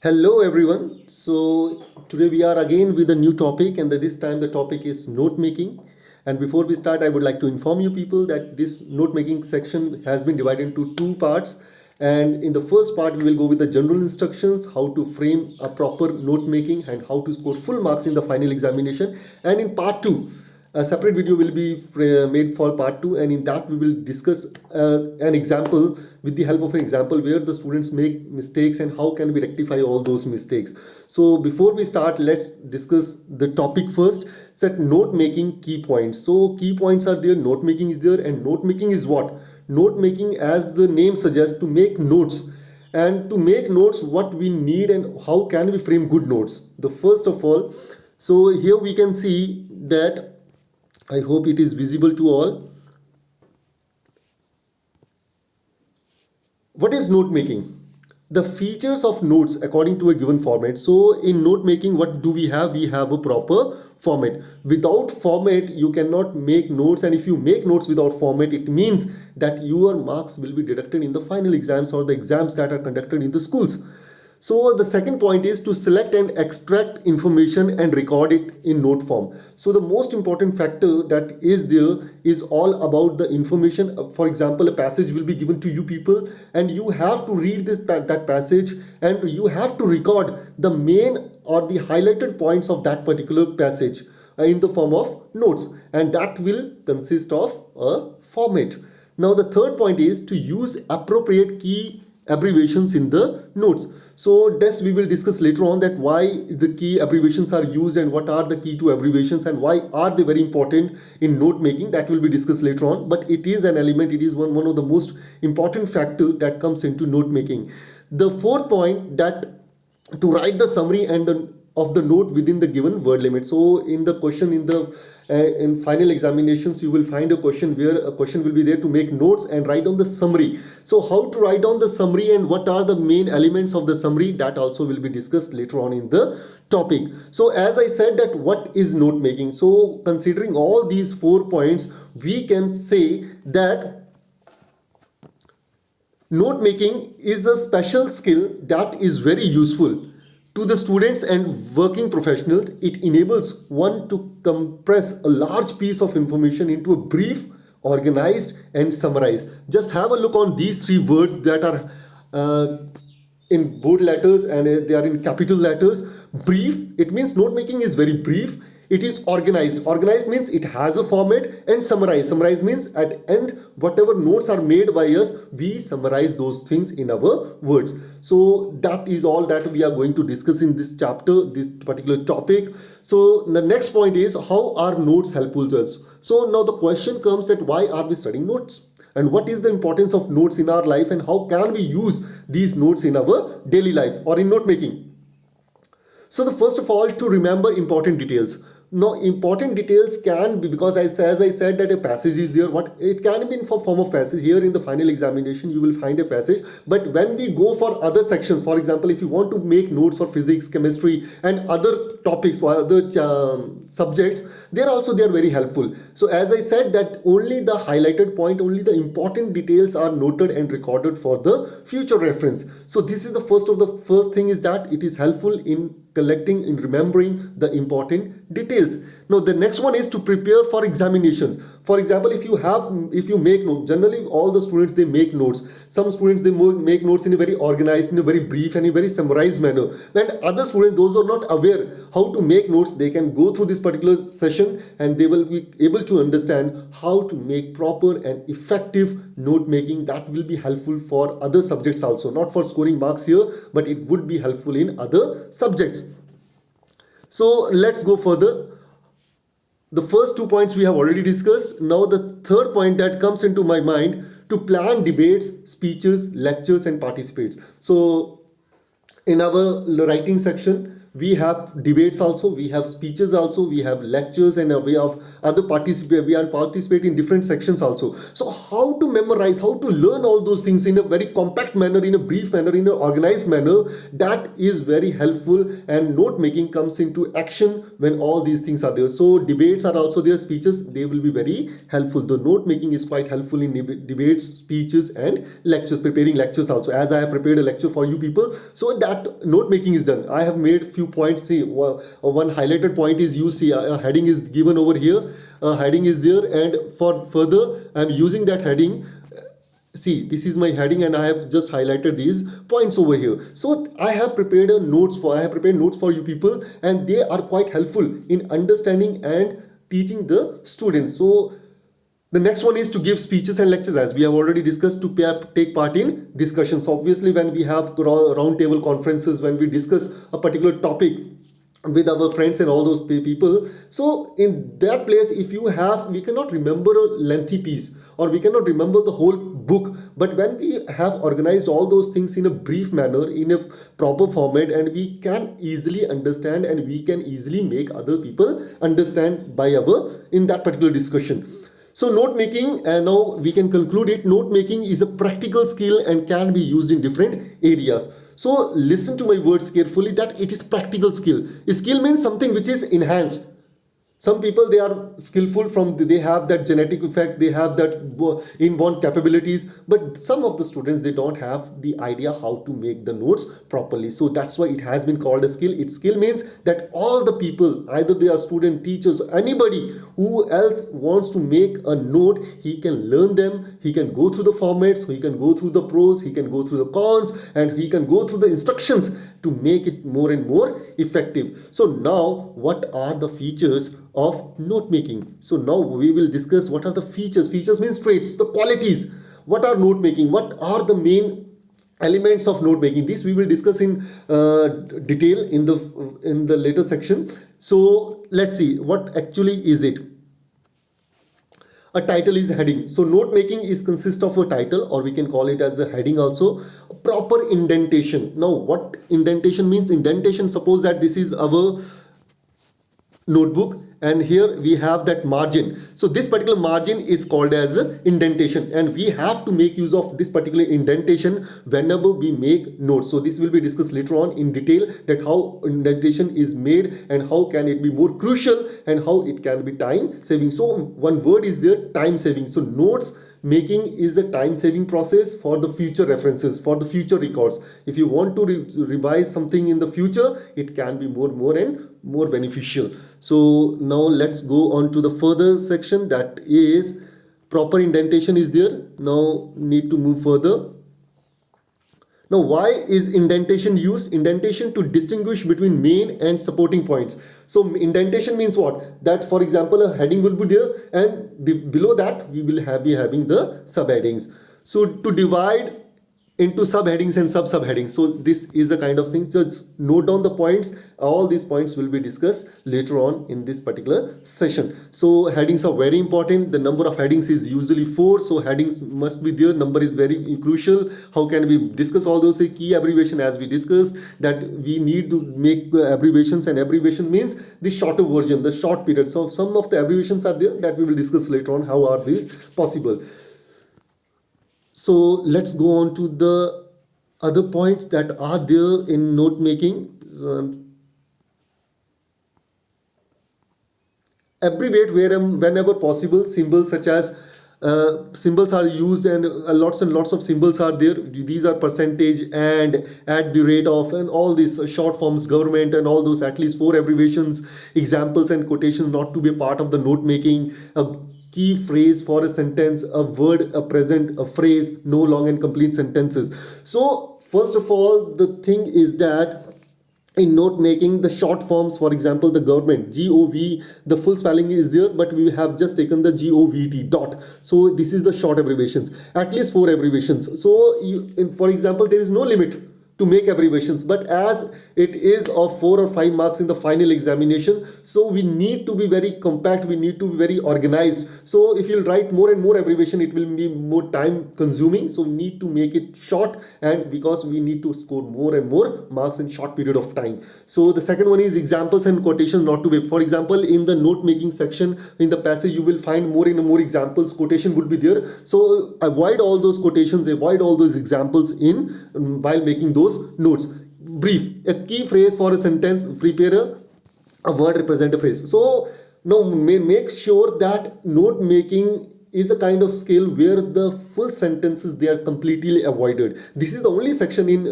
Hello everyone. So today we are again with a new topic, and this time the topic is note making. And before we start, I would like to inform you people that this note making section has been divided into two parts. And in the first part, we will go with the general instructions, how to frame a proper note making and how to score full marks in the final examination. And in part two, a separate video will be made for part 2, and in that we will discuss an example with the help of an example where the students make mistakes and how can we rectify all those mistakes. So before we start, let's discuss the topic first. Set note making key points. So key points are there, note making is there, and note making is what? Note making, as the name suggests, to make notes. And to make notes, what we need and how can we frame good notes. The first of all, so here we can see that, I hope it is visible to all. What is note making? The features of notes according to a given format. So in note making, what do we have? We have a proper format. Without format, you cannot make notes, and if you make notes without format, it means that your marks will be deducted in the final exams or the exams that are conducted in the schools. So the second point is to select and extract information and record it in note form. So the most important factor that is there is all about the information. For example, a passage will be given to you people, and you have to read that passage, and you have to record the main or the highlighted points of that particular passage in the form of notes, and that will consist of a format. Now the third point is to use appropriate key abbreviations in the notes. So this we will discuss later on, that why the key abbreviations are used and what are the key to abbreviations and why are they very important in note making. That will be discussed later on, but it is an element, it is one of the most important factor that comes into note making. The fourth point, that to write the summary and of the note within the given word limit. So in the question, in final examinations, you will find a question where a question will be there to make notes and write down the summary. So how to write down the summary and what are the main elements of the summary, that also will be discussed later on in the topic. So as I said, that what is note making? So considering all these 4 points, we can say that note making is a special skill that is very useful to the students and working professionals. It enables one to compress a large piece of information into a brief, organized, and summarized. Just have a look on these three words that are in bold letters, and they are in capital letters. Brief, it means note making is very brief. It is organized. Organized means it has a format, and summarize. Summarize means at end, whatever notes are made by us, we summarize those things in our words. So that is all that we are going to discuss in this chapter, this particular topic. So the next point is, how are notes helpful to us? So now the question comes that why are we studying notes? And what is the importance of notes in our life, and how can we use these notes in our daily life or in note making? So the first of all, to remember important details. Now important details can be, because as I said that a passage is there, what it can be in form of passage. Here in the final examination you will find a passage, but when we go for other sections, for example, if you want to make notes for physics, chemistry, and other topics or other subjects, they are very helpful. So as I said, that only the highlighted point, only the important details are noted and recorded for the future reference. So this is the first thing, is that it is helpful in collecting, in remembering the important details. Now the next one is to prepare for examinations. For example, if you make notes, generally all the students, they make notes. Some students, they make notes in a very organized, in a very brief, and in a very summarized manner. And other students, those who are not aware how to make notes, they can go through this particular session and they will be able to understand how to make proper and effective note making. That will be helpful for other subjects also, not for scoring marks here, but it would be helpful in other subjects. So let's go further. The first 2 points we have already discussed. Now the third point that comes into my mind, to plan debates, speeches, lectures, and participates. So in our writing section, we have debates also, we have speeches also, we have lectures, and we have other participate, we are participate in different sections also. So how to memorize, how to learn all those things in a very compact manner, in a brief manner, in an organized manner, that is very helpful. And note making comes into action when all these things are there. So debates are also there, speeches, they will be very helpful. The note making is quite helpful in debates, speeches, and lectures, preparing lectures also. As I have prepared a lecture for you people, so that note making is done. I have made few points. See, one highlighted point is, you see a heading is given over here, a heading is there, and for further I am using that heading. See, this is my heading, and I have just highlighted these points over here. So I have prepared notes for you people, and they are quite helpful in understanding and teaching the students. So the next one is to give speeches and lectures, as we have already discussed, to take part in discussions. Obviously, when we have round table conferences, when we discuss a particular topic with our friends and all those people, so in that place, if you have, we cannot remember a lengthy piece, or we cannot remember the whole book, but when we have organized all those things in a brief manner, in a proper format, and we can easily understand, and we can easily make other people understand by our in that particular discussion. So note making, and now we can conclude it. Note making is a practical skill and can be used in different areas. So listen to my words carefully, that it is practical skill. A skill means something which is enhanced. Some people, they are skillful from, they have that genetic effect, they have that inborn capabilities, but some of the students, they don't have the idea how to make the notes properly. So that's why it has been called a skill. Its skill means that all the people, either they are student, teachers, anybody who else wants to make a note, he can learn them, he can go through the formats, he can go through the pros, he can go through the cons, and he can go through the instructions to make it more and more effective. So now, what are the features of note making? So now we will discuss what are the features. Features means traits, the qualities. What are note making? What are the main elements of note making? This we will discuss in detail in the later section. So let's see what actually is it. A title is heading. So note making is consist of a title, or we can call it as a heading also. A proper indentation. Now what indentation means? Indentation, suppose that this is our notebook, and here we have that margin. So this particular margin is called as indentation, and we have to make use of this particular indentation whenever we make notes. So this will be discussed later on in detail, that how indentation is made and how can it be more crucial and how it can be time saving. So one word is there, time saving. So notes making is a time saving process for the future references, for the future records. If you want to revise something in the future, it can be more and more beneficial. So now let's go on to the further section, that is proper indentation is there. Now need to move further. Now, why is indentation used? Indentation to distinguish between main and supporting points. So indentation means what? That, for example, a heading will be there, and below that we will be having the subheadings. So to divide into subheadings and subheadings. So this is a kind of thing. Just note down the points. All these points will be discussed later on in this particular session. So headings are very important. The number of headings is usually 4. So headings must be there. Number is very crucial. How can we discuss all those key abbreviation, as we discussed that we need to make abbreviations, and abbreviation means the shorter version, the short period. So some of the abbreviations are there that we will discuss later on. How are these possible? So let's go on to the other points that are there in note making. Abbreviate whenever possible. Symbols such as symbols are used, and lots of symbols are there. These are percentage and at the rate of, and all these short forms, government, and all those, at least 4 abbreviations, examples and quotations not to be a part of the note making. Key phrase for a sentence, a word, a present, a phrase, no long and complete sentences. So first of all, the thing is that in note making, the short forms, for example, the government, GOV, the full spelling is there, but we have just taken the GOVT dot. So this is the short abbreviations, at least 4 abbreviations. So for example, there is no limit. to make abbreviations, but as it is of 4 or 5 marks in the final examination, so we need to be very compact, we need to be very organized. So if you'll write more and more abbreviation, it will be more time consuming, so we need to make it short, and because we need to score more and more marks in short period of time. So the second one is examples and quotations not to be. For example, in the note making section in the passage, you will find more and more examples, quotation would be there, so avoid all those quotations, avoid all those examples in while making those notes. Brief, a key phrase for a sentence, prepare a word represent a phrase. So now make sure that note making is a kind of skill where the full sentences they are completely avoided. This is the only section in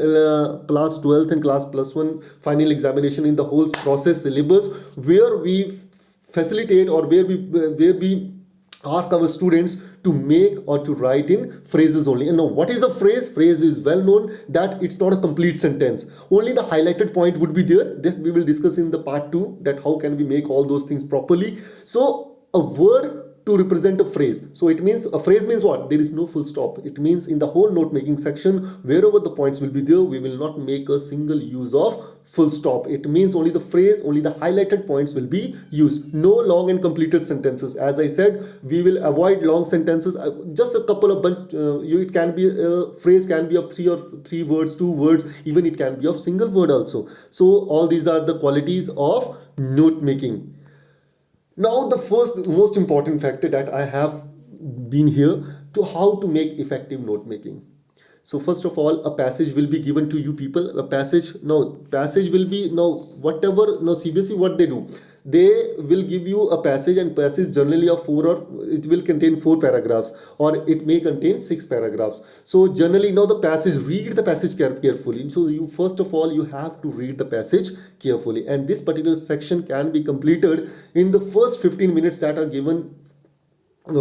class 12th and class plus 1 final examination in the whole process syllabus where we facilitate, or where we ask our students to make or to write in phrases only. And now what is a phrase? Phrase is well known that it's not a complete sentence, only the highlighted point would be there. This we will discuss in the part 2, that how can we make all those things properly. So a word to represent a phrase, so it means a phrase means what? There is no full stop. It means in the whole note making section, wherever the points will be there, we will not make a single use of full stop. It means only the phrase, only the highlighted points will be used. No long and completed sentences. As I said, we will avoid long sentences. Just a couple of it can be a phrase can be of three words, 2 words, even it can be of single word also. So all these are the qualities of note making. Now the first most important factor that I have been here to how to make effective note making. So first of all, a passage will be given to you people. Passage will be, whatever, CBSE what they do, they will give you a passage, and passage generally of 4, or it will contain 4 paragraphs, or it may contain 6 paragraphs. So generally now the passage, read the passage carefully. So you first of all you have to read the passage carefully, and this particular section can be completed in the first 15 minutes that are given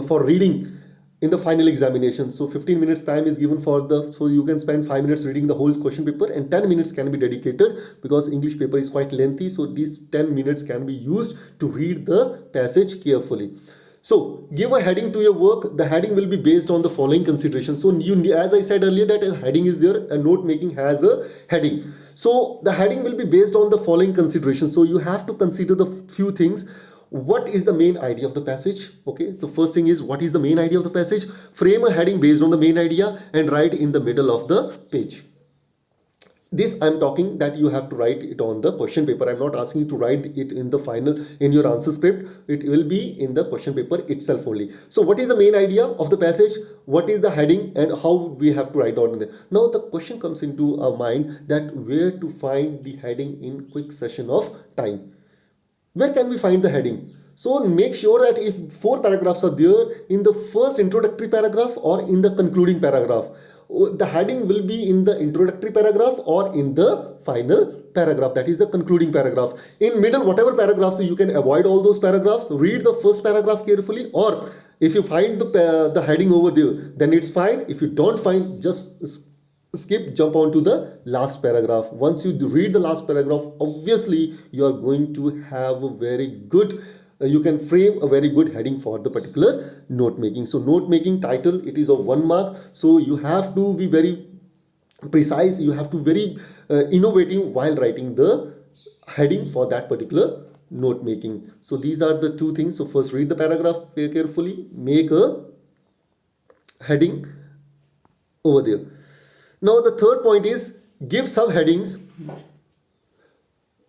for reading in the final examination. So 15 minutes time is given for so you can spend 5 minutes reading the whole question paper, and 10 minutes can be dedicated, because English paper is quite lengthy, so these 10 minutes can be used to read the passage carefully. So give a heading to your work. The heading will be based on the following considerations. So as I said earlier, that a heading is there, a note making has a heading. So the heading will be based on the following considerations. So you have to consider the few things. What is the main idea of the passage? Okay, so first thing is, what is the main idea of the passage? Frame a heading based on the main idea and write in the middle of the page. This I'm talking that you have to write it on the question paper. I'm not asking you to write it in the final, in your answer script. It will be in the question paper itself only. So what is the main idea of the passage? What is the heading, and how we have to write down there? Now the question comes into our mind that where to find the heading in quick session of time. Where can we find the heading? So make sure that if 4 paragraphs are there, in the first introductory paragraph or in the concluding paragraph, the heading will be in the introductory paragraph or in the final paragraph, that is the concluding paragraph. In middle, whatever paragraphs, so you can avoid all those paragraphs, read the first paragraph carefully, or if you find the heading over there, then it's fine. If you don't find, just skip, jump on to the last paragraph. Once you read the last paragraph, obviously you are going to have a very good you can frame a very good heading for the particular note making. So note making title, it is of 1 mark, so you have to be very precise, you have to be very innovative while writing the heading for that particular note making. So these are the 2 things. So first, read the paragraph very carefully, make a heading over there. Now the third point is, give subheadings.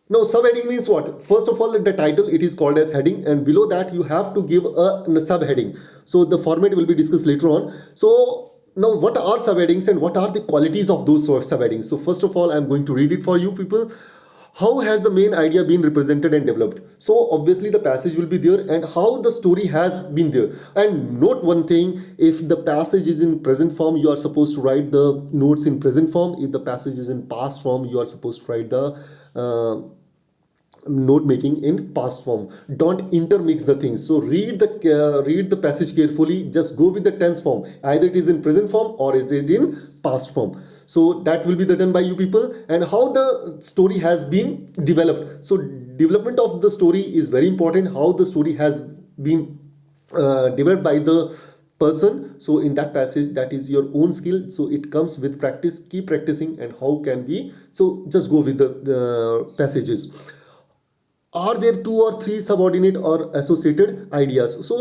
Now subheading means what? First of all, the title, it is called as heading, and below that you have to give a subheading. So the format will be discussed later on. So now what are subheadings and what are the qualities of those subheadings? So first of all, I'm going to read it for you people. How has the main idea been represented and developed? So obviously the passage will be there, and how the story has been there. And note one thing, if the passage is in present form, you are supposed to write the notes in present form. If the passage is in past form, you are supposed to write the note making in past form. Don't intermix the things. So read the passage carefully. Just go with the tense form. Either it is in present form or is it in past form. So that will be done by you people. And how the story has been developed. So development of the story is very important. How the story has been developed by the person. So in that passage, that is your own skill. So it comes with practice. Keep practicing. And how can we? So just go with the passages. Are there two or three subordinate or associated ideas? So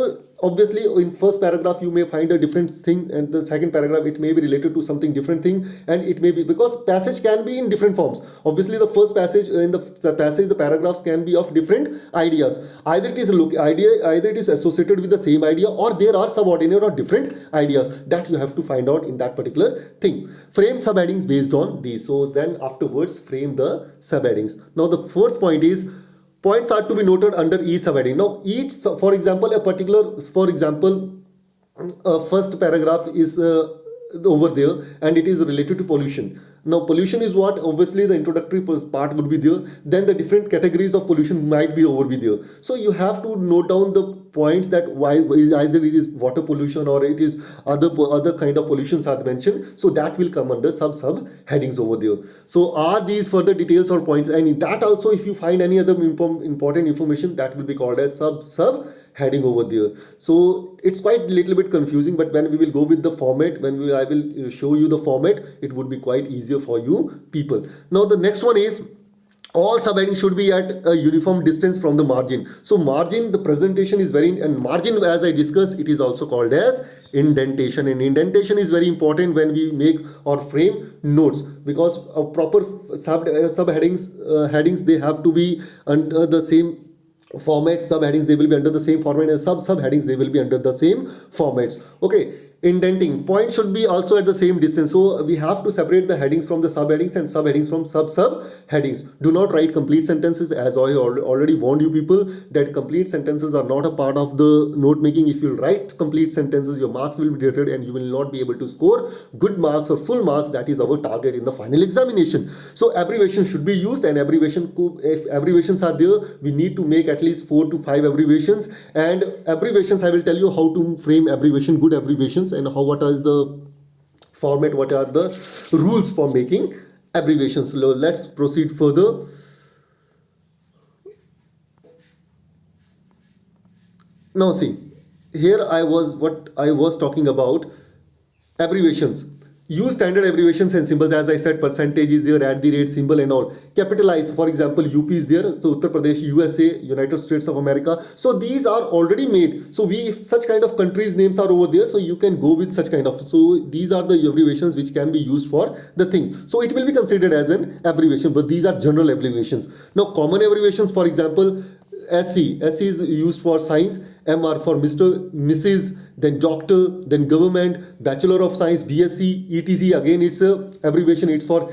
obviously in first paragraph you may find a different thing, and the second paragraph it may be related to something different thing, and it may be because passage can be in different forms. Obviously the first passage, in the passage, the paragraphs can be of different ideas. Either it is a look idea, either it is associated with the same idea, or there are subordinate or different ideas that you have to find out in that particular thing. Frame subheadings based on these. So then afterwards frame the subheadings. Now the fourth point is points are to be noted under each subheading. Now each, for example, a particular, for example, first paragraph is over there, and it is related to pollution. Now pollution is what? Obviously the introductory part would be there, then the different categories of pollution might be over be there. So you have to note down the points that why either it is water pollution or it is other kind of pollutions are mentioned. So that will come under sub headings over there. So are these further details or points, and in that also if you find any other important information, that will be called as sub heading over there. So it's quite a little bit confusing, but when we will go with the format, I will show you the format, it would be quite easier for you people. Now the next one is all subheadings should be at a uniform distance from the margin. So margin, the presentation is very, and margin, as I discussed, it is also called as indentation, and indentation is very important when we make or frame notes, because of proper subheadings headings, they have to be under the same format. Subheadings, they will be under the same format, and subheadings, they will be under the same formats. Okay, indenting, point should be also at the same distance. So we have to separate the headings from the subheadings and subheadings from subheadings. Do not write complete sentences, as I already warned you people that complete sentences are not a part of the note making. If you write complete sentences, your marks will be deducted and you will not be able to score good marks or full marks. That is our target in the final examination. So abbreviations should be used, and if abbreviations are there, we need to make at least 4 to 5 abbreviations. And abbreviations, I will tell you how to frame abbreviation, good abbreviations, and what is the format, what are the rules for making abbreviations. So let's proceed further. Now see, here I was talking about abbreviations. Use standard abbreviations and symbols. As I said, percentage is there, at the rate symbol and all. Capitalize, for example, UP is there, so Uttar Pradesh, USA, United States of America. So these are already made. So if such kind of countries names are over there, so you can go with such kind of. So these are the abbreviations which can be used for the thing. So it will be considered as an abbreviation, but these are general abbreviations. Now common abbreviations, for example, SC is used for science, MR for Mr., Mrs., then doctor, then government, Bachelor of Science, BSc, ETC, again it's a abbreviation, it's for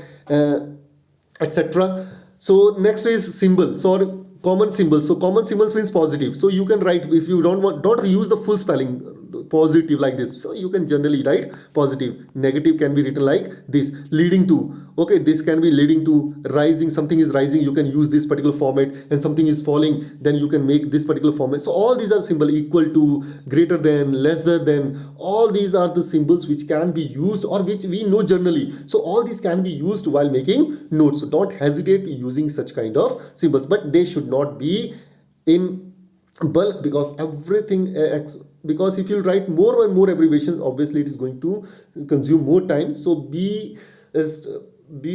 etc. So next is symbols or common symbols. So common symbols means positive. So you can write, if you don't use the full spelling, positive like this. So you can generally write positive. Negative can be written like this. Leading to. Okay, this can be leading to. Rising, something is rising, you can use this particular format, and something is falling, then you can make this particular format. So all these are symbols. Equal to, greater than, lesser than. All these are the symbols which can be used or which we know generally. So all these can be used while making notes. So don't hesitate using such kind of symbols, but they should not be in bulk, because everything because if you write more and more abbreviations, obviously it is going to consume more time. So be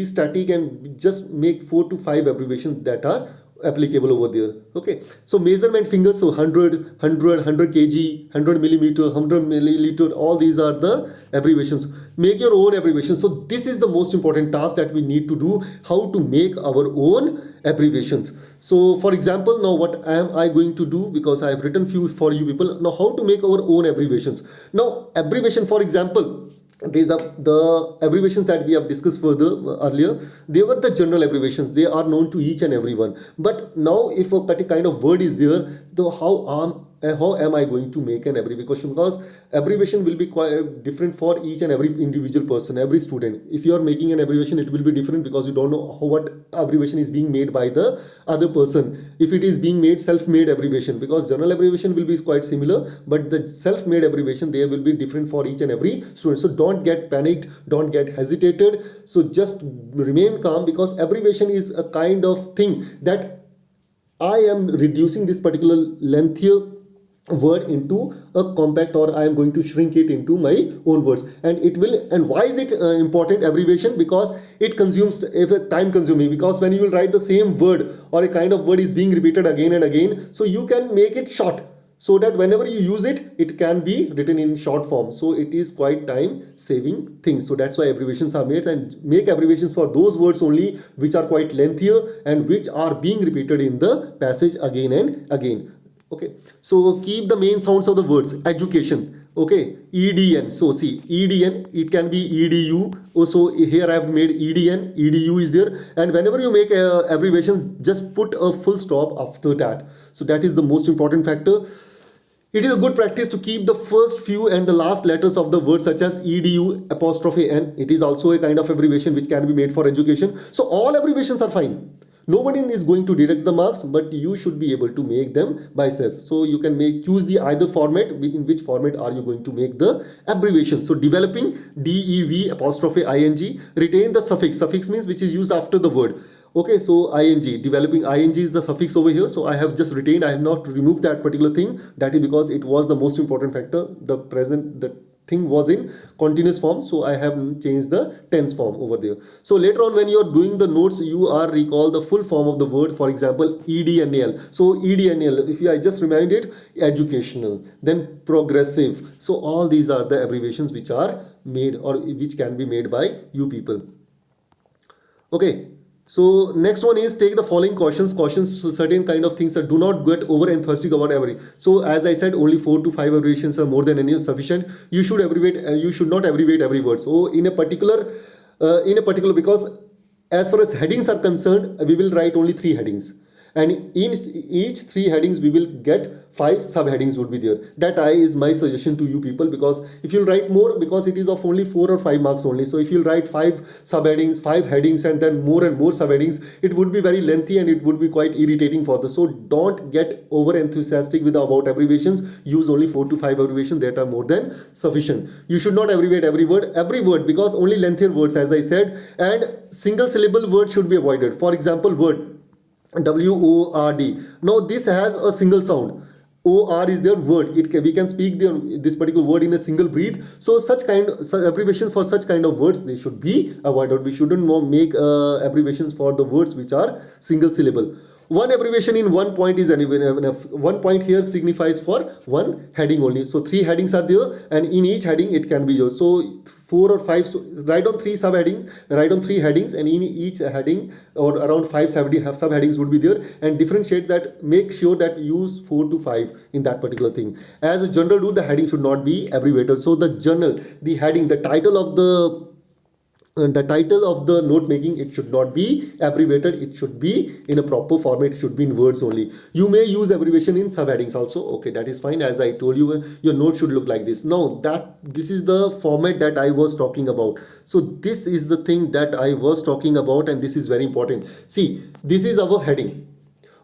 static and just make 4 to 5 abbreviations that are applicable over there. Okay, so measurement fingers, so 100 kg, 100 millimeter, 100 milliliter, all these are the abbreviations. Make your own abbreviations. So this is the most important task that we need to do, how to make our own abbreviations. So for example, now what am I going to do, because I have written few for you people. Now how to make our own abbreviations. Now abbreviation, for example, these are the abbreviations that we have discussed further earlier. They were the general abbreviations, they are known to each and everyone. But now if a particular kind of word is there, how am I going to make an abbreviation, because abbreviation will be quite different for each and every individual person, every student. If you are making an abbreviation, it will be different, because you don't know what abbreviation is being made by the other person. If it is being made self-made abbreviation, because general abbreviation will be quite similar, but the self-made abbreviation, they will be different for each and every student. So don't get panicked, don't get hesitated. So just remain calm, because abbreviation is a kind of thing that I am reducing this particular length here word into a compact, or I am going to shrink it into my own words. And it will, and why is it important abbreviation? Because it consumes, if a time consuming, because when you will write the same word or a kind of word is being repeated again and again, so you can make it short, so that whenever you use it, it can be written in short form. So it is quite time saving thing. So that's why abbreviations are made, and make abbreviations for those words only which are quite lengthier and which are being repeated in the passage again and again. Okay, so keep the main sounds of the words. Education, okay, EDN. So see, EDN, it can be EDU. Also here I have made EDN, EDU is there. And whenever you make abbreviations, just put a full stop after that. So that is the most important factor. It is a good practice to keep the first few and the last letters of the word, such as edu apostrophe n. It is also a kind of abbreviation which can be made for education. So all abbreviations are fine. Nobody is going to deduct the marks, but you should be able to make them by self. So you can choose the either format. In which format are you going to make the abbreviation? So developing, DEV apostrophe ing. Retain the suffix. Suffix means which is used after the word. Okay, so ing, developing ing is the suffix over here. So I have just retained, I have not removed that particular thing. That is because it was the most important factor. The thing was in continuous form, so I have changed the tense form over there. So later on when you are doing the notes, you are recall the full form of the word. For example, EDNAL. So EDNAL, if I just remind it, educational, then progressive. So all these are the abbreviations which are made, or which can be made by you people. Okay, so next one is take the following cautions. Cautions, so certain kind of things that do not get over enthusiastic about every. So as I said, only 4 to 5 abbreviations are more than any sufficient. You should abbreviate. You should not abbreviate every word. So in a particular, because as far as headings are concerned, we will write only 3 headings, and in each 3 headings we will get 5 subheadings would be there. That is my suggestion to you people, because if you write more, because it is of only 4 or 5 marks only, so if you write 5 subheadings, 5 headings, and then more and more subheadings, it would be very lengthy and it would be quite irritating for the. So don't get over enthusiastic with about abbreviations. Use only 4 to 5 abbreviations, that are more than sufficient. You should not abbreviate every word, because only lengthier words, as I said, and single syllable words should be avoided. For example, word WORD. Now this has a single sound. OR is their word. We can speak this particular word in a single breath. So abbreviation for such kind of words, they should be avoided. We shouldn't make abbreviations for the words which are single syllable. One abbreviation in one point is enough. One point here signifies for one heading only. So 3 headings are there, and in each heading it can be yours. So 4 or 5, so write on 3 subheadings, write on 3 headings, and in each heading or around 5 subheadings would be there, and differentiate that. Make sure that use 4 to 5 in that particular thing. As a general rule, the heading should not be abbreviated. So the heading, the title of the note making, it should not be abbreviated. It should be in a proper format. It should be in words only. You may use abbreviation in subheadings also. Okay, that is fine. As I told you, your note should look like this. Now this is the format that I was talking about. So this is the thing that I was talking about, and this is very important. See, this is our heading.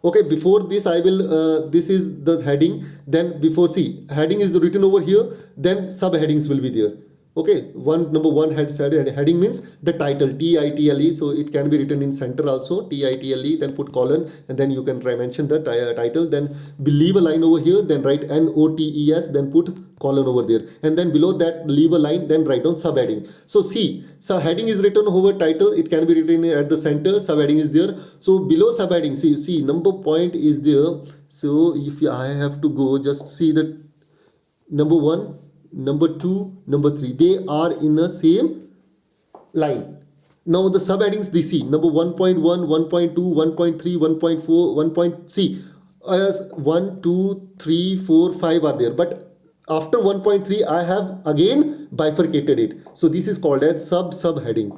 Okay, before this I will this is the heading. Then before, see, heading is written over here, then subheadings will be there. Okay, number one heading means the title, title. So it can be written in center also, title, then put colon, and then you can mention the title. Then leave a line over here, then write NOTES, then put colon over there, and then below that leave a line, then write down subheading. So see, heading is written over title, it can be written at the center, subheading is there. So below subheading, see number point is there. So if I have to go, just see that number 1, number 2, number 3, they are in the same line. Now the subheadings, they see number 1.1, 1.2, 1.3, 1.4, 1. See, 1, 2, 3, 4, 5 are there, but after 1.3 I have again bifurcated it. So this is called as subheading.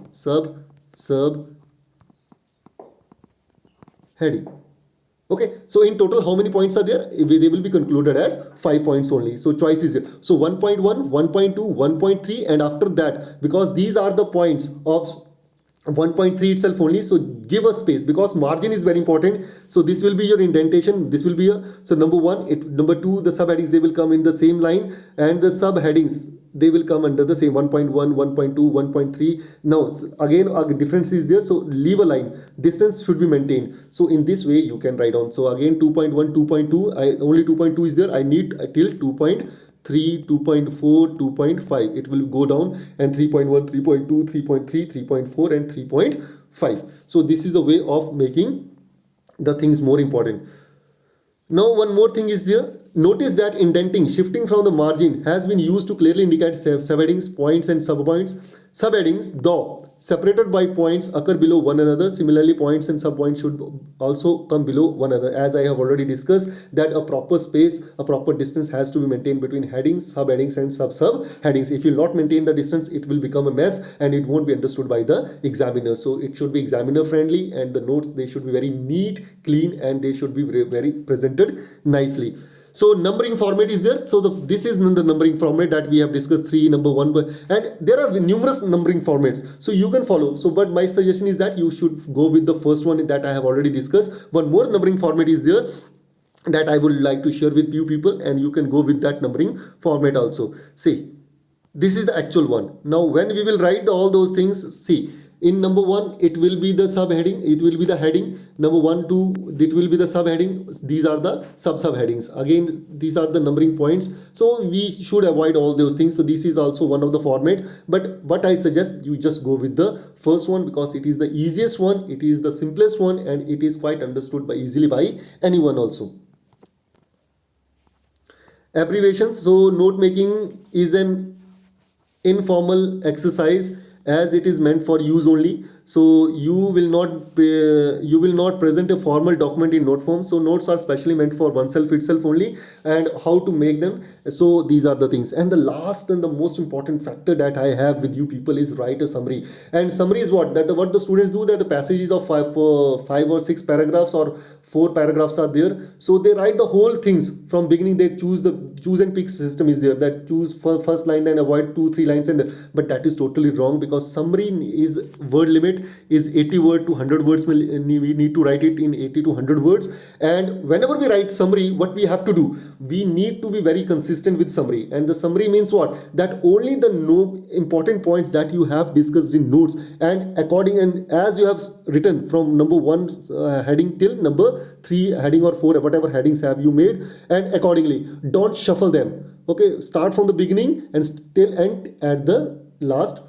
Heading. Okay, so in total how many points are there? They will be concluded as 5 points only. So choice is there. So 1.1, 1.2, 1.3, and after that, because these are the points of 1.3 itself only. So give a space because margin is very important. So this will be your indentation, this will be a, so number one, it, number two, the subheadings, they will come in the same line, and the subheadings, they will come under the same 1.1, 1.2, 1.3. Now again a difference is there, so leave a line, distance should be maintained. So in this way you can write down. So again 2.1, 2.2, I only 2.2 is there, I need till 2.3, 2.4, 2.5, it will go down, and 3.1, 3.2, 3.3, 3.4, and 3.5. So this is the way of making the things more important. Now one more thing is there. Notice that indenting, shifting from the margin, has been used to clearly indicate subheadings, points and subpoints. Subheadings, though separated by points, occur below one another. Similarly, points and subpoints should also come below one another. As I have already discussed, that a proper space, a proper distance has to be maintained between headings, subheadings and sub-subheadings. If you not maintain the distance, it will become a mess and it won't be understood by the examiner. So it should be examiner friendly, and the notes, they should be very neat, clean, and they should be very, very presented nicely. So numbering format is there. So this is the numbering format that we have discussed, 3, number 1, and there are numerous numbering formats, so you can follow. So but my suggestion is that you should go with the first one that I have already discussed. One more numbering format is there that I would like to share with you people, and you can go with that numbering format also. See, this is the actual one. Now when we will write all those things, see, in number 1 it will be the subheading, it will be the heading, number 1, 2, it will be the subheading, these are the subheadings, again these are the numbering points. So we should avoid all those things. So this is also one of the format, but what I suggest, you just go with the first one because it is the easiest one, it is the simplest one, and it is quite understood by easily by anyone also. Abbreviations. So note making is an informal exercise as it is meant for use only. So you will not present a formal document in note form. So notes are specially meant for oneself itself only, and how to make them. So these are the things. And the last and the most important factor that I have with you people is write a summary. And summary is what the students do, that the passages of 5 or 6 paragraphs or 4 paragraphs are there. So they write the whole things from beginning. They choose and pick system is there, that choose first line and avoid 2-3 lines, but that is totally wrong, because summary is word limit is 80 word to 100 words. We need to write it in 80 to 100 words. And whenever we write summary, what we have to do, we need to be very consistent with summary. And the summary means what, that only the important points that you have discussed in notes, and as you have written from number 1 heading till number 3 heading or 4, whatever headings have you made, and accordingly don't shuffle them. Okay, start from the beginning and still end at the last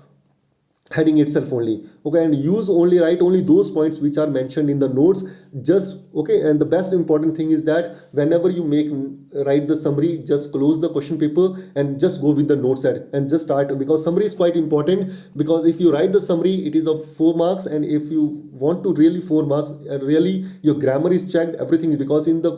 heading itself only. Okay, and write only those points which are mentioned in the notes. Just okay. And the best important thing is that whenever you write the summary, just close the question paper and just go with the notes and just start, because summary is quite important. Because if you write the summary, it is of 4 marks, and if you want to really 4 marks, really your grammar is checked, everything is, because in the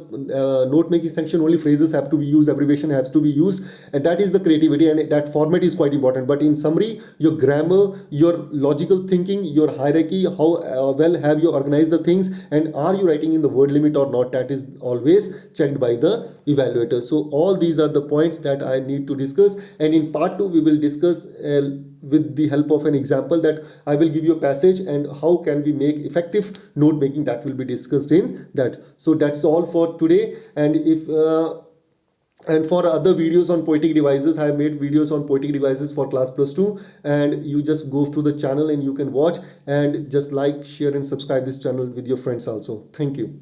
note making section only phrases have to be used, abbreviation has to be used, and that is the creativity, and that format is quite important. But in summary, your grammar, your logical thinking, your hierarchy, how well have you organized the things, and are you writing in the word limit or not, that is always checked by the evaluator. So all these are the points that I need to discuss, and in part 2 we will discuss with the help of an example, that I will give you a passage and how can we make effective note making, that will be discussed in that. So that's all for today. And for other videos on poetic devices, I have made videos on poetic devices for class +2, and you just go through the channel and you can watch, and just like, share and subscribe this channel with your friends also. Thank you.